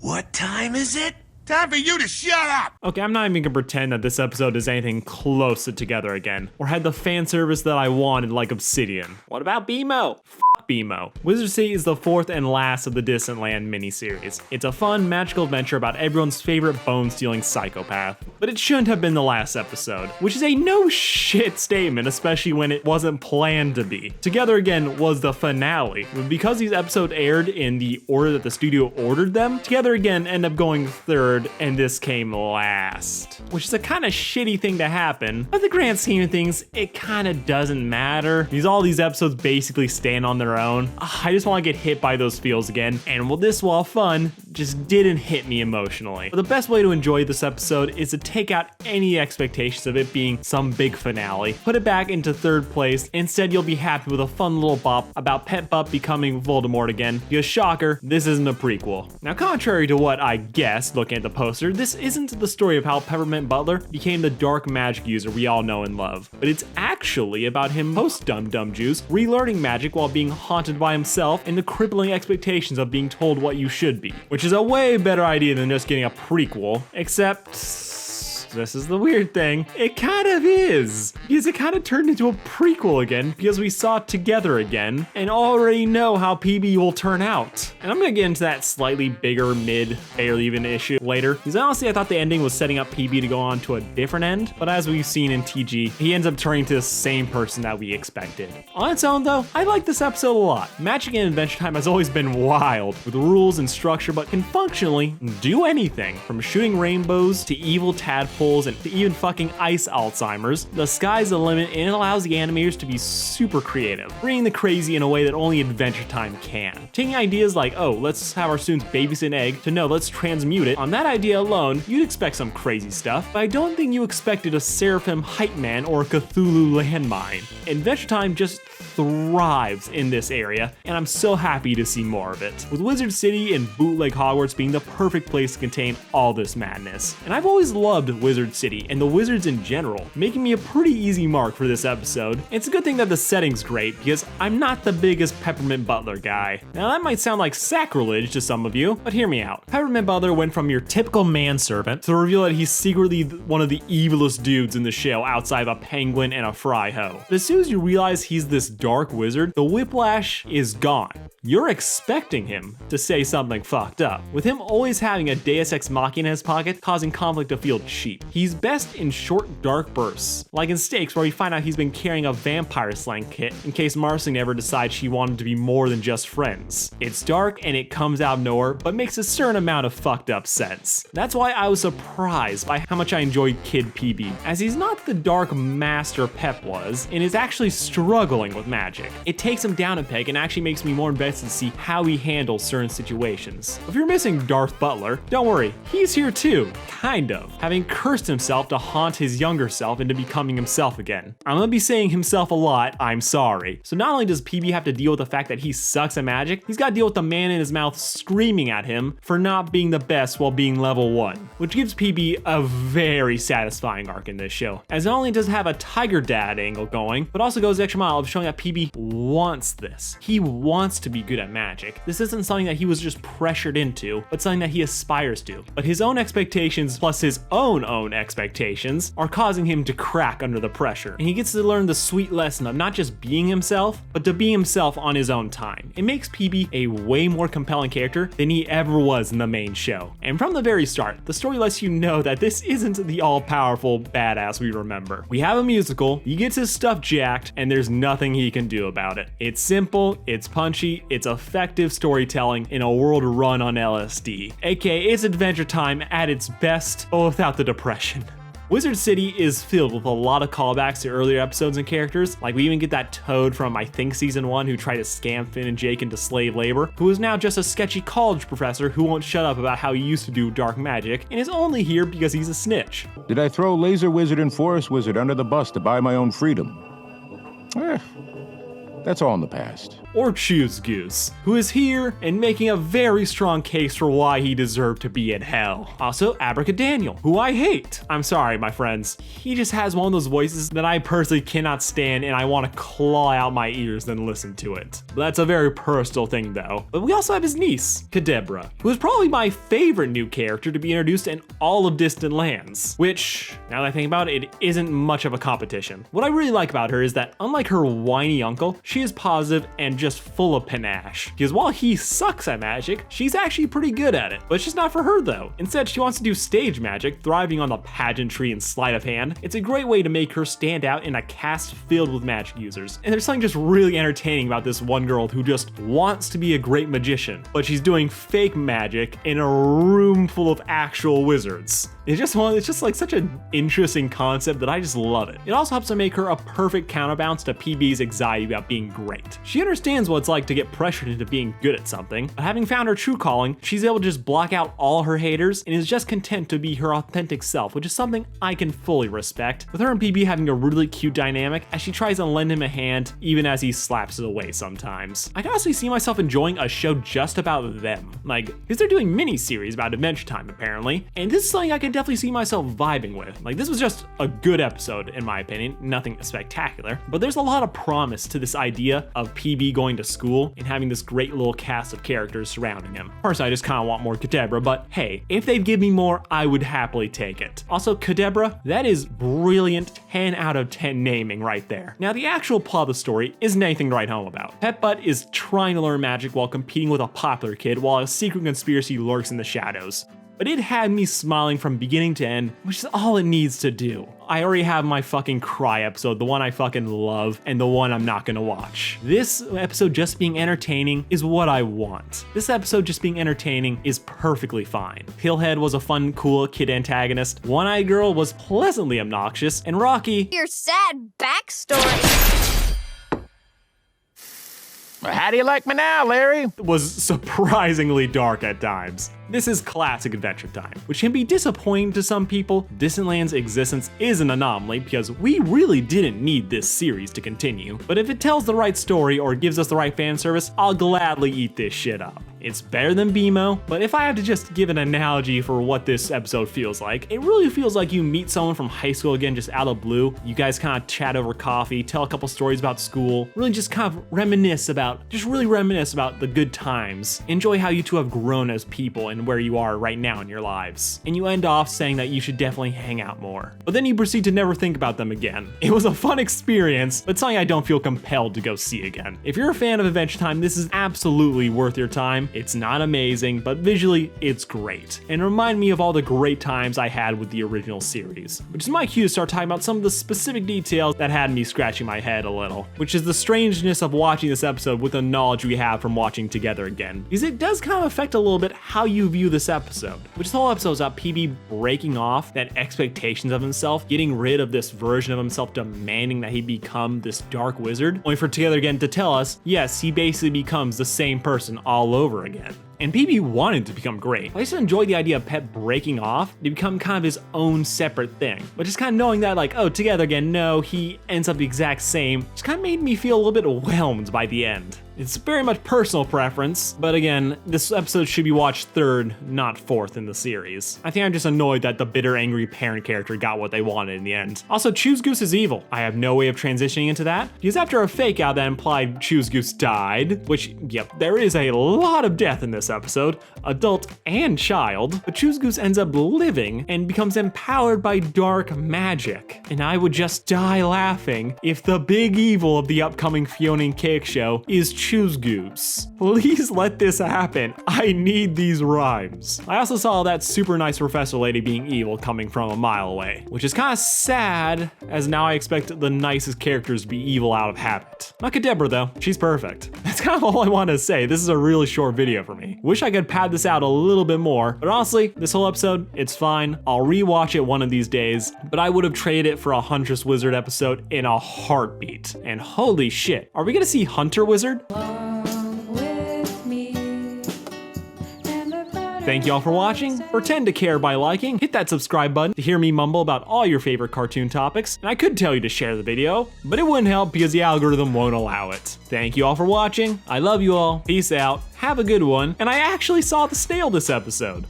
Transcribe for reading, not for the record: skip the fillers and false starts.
What time is it? Time for you to shut up! Okay, I'm not even gonna pretend that this episode is anything close to Together Again, or had the fan service that I wanted like Obsidian. What about BMO? BMO. Wizard City is the fourth and last of the Distant Land miniseries. It's a fun, magical adventure about everyone's favorite bone-stealing psychopath. But it shouldn't have been the last episode, which is a no-shit statement, especially when it wasn't planned to be. Together Again was the finale, but because these episodes aired in the order that the studio ordered them, Together Again ended up going third, and this came last. Which is a kind of shitty thing to happen, but the grand scheme of things, it kind of doesn't matter, because all these episodes basically stand on their own. I just want to get hit by those feels again, and well, this, while fun, just didn't hit me emotionally. But the best way to enjoy this episode is to take out any expectations of it being some big finale, put it back into third place. Instead, you'll be happy with a fun little bop about Pet Butt becoming Voldemort again, because shocker, this isn't a prequel. Now, contrary to what I guessed looking at the poster, this isn't the story of how Peppermint Butler became the dark magic user we all know and love, but it's actually about him post-Dum-Dum Juice relearning magic while being haunted by himself and the crippling expectations of being told what you should be, which is a way better idea than just getting a prequel, except this is the weird thing, it kind of is, because it kind of turned into a prequel again because we saw Together Again and already know how PB will turn out. And I'm gonna get into that slightly bigger mid, barely even issue later, because honestly I thought the ending was setting up PB to go on to a different end, but as we've seen in TG, he ends up turning to the same person that we expected. On its own though, I like this episode a lot. Magic and Adventure Time has always been wild, with rules and structure, but can functionally do anything, from shooting rainbows to evil tadpoles and to even fucking ice Alzheimer's. The sky's the limit, and it allows the animators to be super creative, bringing the crazy in a way that only Adventure Time can. Taking ideas like, oh, let's have our students babysit an egg, to no, let's transmute it. On that idea alone, you'd expect some crazy stuff, but I don't think you expected a Seraphim hype man or a Cthulhu landmine. Adventure Time just thrives in this area, and I'm so happy to see more of it, with Wizard City and Bootleg Hogwarts being the perfect place to contain all this madness. And I've always loved Wizard City and the wizards in general, making me a pretty easy mark for this episode. It's a good thing that the setting's great, because I'm not the biggest Peppermint Butler guy. Now that might sound like sacrilege to some of you, but hear me out. Peppermint Butler went from your typical manservant to reveal that he's secretly one of the evilest dudes in the show outside of a penguin and a fry hoe. But as soon as you realize he's this dark wizard, the whiplash is gone. You're expecting him to say something fucked up, with him always having a Deus Ex Machina in his pocket, causing conflict to feel cheap. He's best in short, dark bursts, like in Stakes, where we find out he's been carrying a vampire slang kit in case Marcy ever decides she wanted to be more than just friends. It's dark and it comes out of nowhere, but makes a certain amount of fucked up sense. That's why I was surprised by how much I enjoyed Kid PB, as he's not the dark master Pep was, and is actually struggling with magic. It takes him down a peg and actually makes me more invested to see how he handles certain situations. If you're missing Darth Butler, don't worry, he's here too, kind of, having cursed himself to haunt his younger self into becoming himself again. I'm gonna be saying himself a lot, I'm sorry. So not only does PB have to deal with the fact that he sucks at magic, he's gotta deal with the man in his mouth screaming at him for not being the best while being level 1, which gives PB a very satisfying arc in this show, as not only does it have a Tiger Dad angle going, but also goes the extra mile of showing that PB wants this. He wants to be good at magic. This isn't something that he was just pressured into, but something that he aspires to. But his own expectations plus his own expectations are causing him to crack under the pressure. And he gets to learn the sweet lesson of not just being himself, but to be himself on his own time. It makes PB a way more compelling character than he ever was in the main show. And from the very start, the story lets you know that this isn't the all-powerful badass we remember. We have a musical, he gets his stuff jacked, and there's nothing he can do about it. It's simple, it's punchy, it's effective storytelling in a world run on LSD. AKA, it's Adventure Time at its best, but without the depression. Wizard City is filled with a lot of callbacks to earlier episodes and characters, like we even get that Toad from I think season 1 who tried to scam Finn and Jake into slave labor, who is now just a sketchy college professor who won't shut up about how he used to do dark magic, and is only here because he's a snitch. Did I throw Laser Wizard and Forest Wizard under the bus to buy my own freedom? That's all in the past. Or ChorusGoose, who is here and making a very strong case for why he deserved to be in hell. Also, Abracadaniel, who I hate. I'm sorry, my friends. He just has one of those voices that I personally cannot stand, and I want to claw out my ears and listen to it. But that's a very personal thing, though. But we also have his niece, Kadebra, who is probably my favorite new character to be introduced in all of Distant Lands, which, now that I think about it, it isn't much of a competition. What I really like about her is that, unlike her whiny uncle, she is positive and just full of panache. Because while he sucks at magic, she's actually pretty good at it. But it's just not for her, though. Instead, she wants to do stage magic, thriving on the pageantry and sleight of hand. It's a great way to make her stand out in a cast filled with magic users. And there's something just really entertaining about this one girl who just wants to be a great magician, but she's doing fake magic in a room full of actual wizards. It's just like such an interesting concept that I just love it. It also helps to make her a perfect counterbalance to PB's anxiety about being great. She understands what it's like to get pressured into being good at something, but having found her true calling, she's able to just block out all her haters and is just content to be her authentic self, which is something I can fully respect, with her and PB having a really cute dynamic as she tries to lend him a hand even as he slaps it away sometimes. I can honestly see myself enjoying a show just about them, because they're doing mini-series about Adventure Time apparently, and this is something I can definitely see myself vibing with. This was just a good episode in my opinion, nothing spectacular, but there's a lot of promise to this idea of PB going to school and having this great little cast of characters surrounding him. Personally, I just kind of want more Kadebra, but hey, if they'd give me more, I would happily take it. Also, Kadebra, that is brilliant 10 out of 10 naming right there. Now, the actual plot of the story isn't anything to write home about. Pet Butt is trying to learn magic while competing with a popular kid while a secret conspiracy lurks in the shadows. But it had me smiling from beginning to end, which is all it needs to do. I already have my fucking cry episode, the one I fucking love, and the one I'm not gonna watch. This episode just being entertaining is what I want. This episode just being entertaining is perfectly fine. Pillhead was a fun, cool kid antagonist, One-Eyed Girl was pleasantly obnoxious, and Rocky— your sad backstory. How do you like me now, Larry? was surprisingly dark at times. This is classic Adventure Time, which can be disappointing to some people. Distant Lands' existence is an anomaly because we really didn't need this series to continue, but if it tells the right story or gives us the right fan service, I'll gladly eat this shit up. It's better than BMO, but if I had to just give an analogy for what this episode feels like, it really feels like you meet someone from high school again just out of blue. You guys kind of chat over coffee, tell a couple stories about school, really just kind of reminisce about the good times. Enjoy how you two have grown as people and where you are right now in your lives. And you end off saying that you should definitely hang out more. But then you proceed to never think about them again. It was a fun experience, but something I don't feel compelled to go see again. If you're a fan of Adventure Time, this is absolutely worth your time. It's not amazing, but visually, it's great. And remind me of all the great times I had with the original series, which is my cue to start talking about some of the specific details that had me scratching my head a little, which is the strangeness of watching this episode with the knowledge we have from watching together again. Because it does kind of affect a little bit how you view this episode, which this whole episode is about PB breaking off that expectations of himself, getting rid of this version of himself demanding that he become this dark wizard, only for Together Again to tell us, yes, he basically becomes the same person all over again. And PB wanted to become great. I just enjoyed the idea of Pet breaking off to become kind of his own separate thing. But just kind of knowing that Together Again, no, he ends up the exact same, just kind of made me feel a little bit overwhelmed by the end. It's very much personal preference, but again, this episode should be watched third, not fourth in the series. I think I'm just annoyed that the bitter, angry parent character got what they wanted in the end. Also, ChorusGoose is evil. I have no way of transitioning into that, because after a fake out that implied ChorusGoose died, which, yep, there is a lot of death in this episode, adult and child, but ChorusGoose ends up living and becomes empowered by dark magic. And I would just die laughing if the big evil of the upcoming Fiona and Cake show is ChorusGoose. Please let this happen. I need these rhymes. I also saw that super nice professor lady being evil coming from a mile away, which is kind of sad, as now I expect the nicest characters to be evil out of habit. Not Kadebra though, she's perfect. That's kind of all I want to say. This is a really short video for me. Wish I could pad this out a little bit more, but honestly, this whole episode, it's fine. I'll rewatch it one of these days, but I would have traded it for a Huntress Wizard episode in a heartbeat. And holy shit, are we gonna see Hunter Wizard? Thank you all for watching. Pretend to care by liking, hit that subscribe button to hear me mumble about all your favorite cartoon topics, and I could tell you to share the video, but it wouldn't help because the algorithm won't allow it. Thank you all for watching. I love you all. Peace out. Have a good one. And I actually saw the snail this episode.